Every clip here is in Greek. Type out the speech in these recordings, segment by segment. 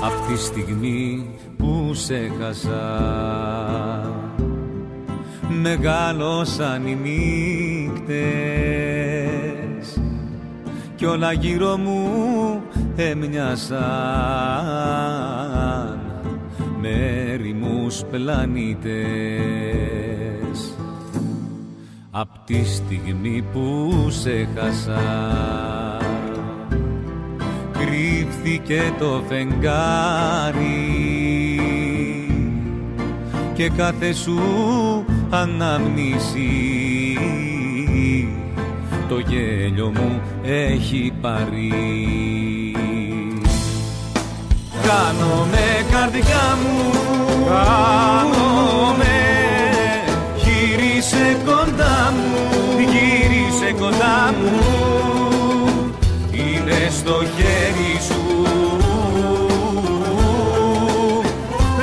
Αυτή τη στιγμή που σε χάσα μεγάλωσαν οι νύχτες κι όλα γύρω μου έμοιασαν με έρημους πλανήτες. Απ' τη στιγμή που σε χάσα κρύφθηκε το φεγγάρι και κάθε σου ανάμνηση το γέλιο μου έχει πάρει. Κάνομαι καρδιά μου, κάνομαι, γύρισε κοντά μου, γύρισε κοντά μου, είναι στο χέρι σου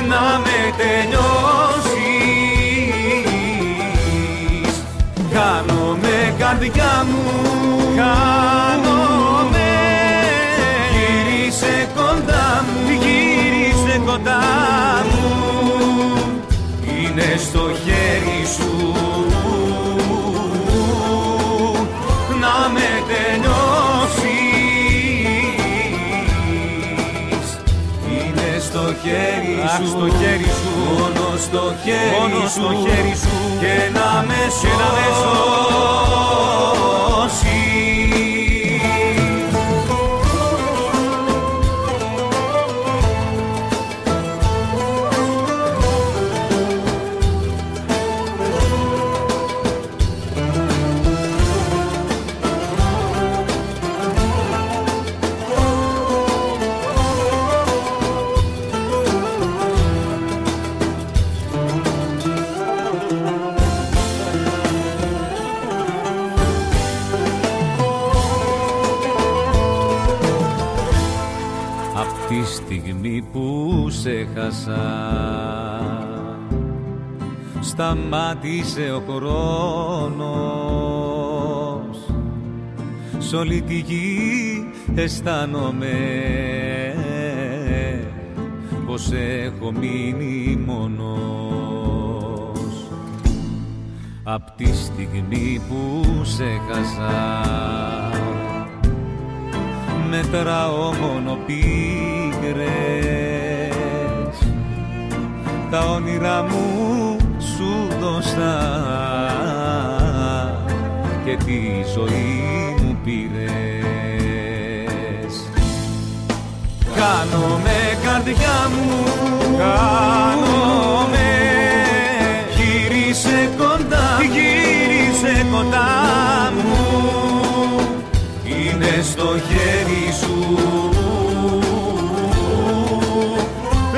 να με τελειώσεις. Κάνομαι καρδιά μου, κάνομαι, γύρισε κοντά μου, γύρισε κοντά μου, είναι στο χέρι σου να με τελειώσεις. Είναι στο χέρι σου, στο χέρι σου, μόνο στο χέρι, μόνο στο χέρι σου και να με σώσεις. Τη στιγμή που σε χάσα σταμάτησε ο χρόνος, σ' όλη τη γη αισθάνομαι πως έχω μείνει μόνος. Απ' τη στιγμή που σε χάσα μετράω μόνο πίκρες, τα όνειρά μου σου δώσα και τη ζωή μου πήρες. Κάνομαι καρδιά μου, κάνομαι, γύρισε κοντά, γύρισε κοντά μου, είναι στο χέρι σου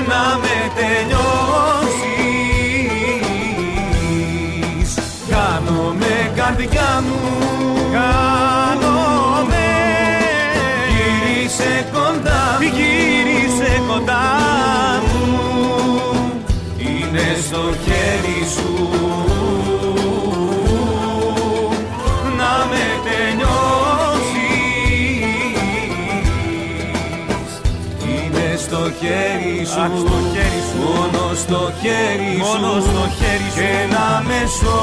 να με τελειώσεις. Κάνομαι καρδιά μου, κάνομαι, γύρισε κοντά, γύρισε κοντά μου, είναι στο χέρι σου να με τελειώσεις. Είναι στο χέρι σου, στο χέρι σου, μόνο στο χέρι σου, μόνο στο χέρι σου και να με σώσεις.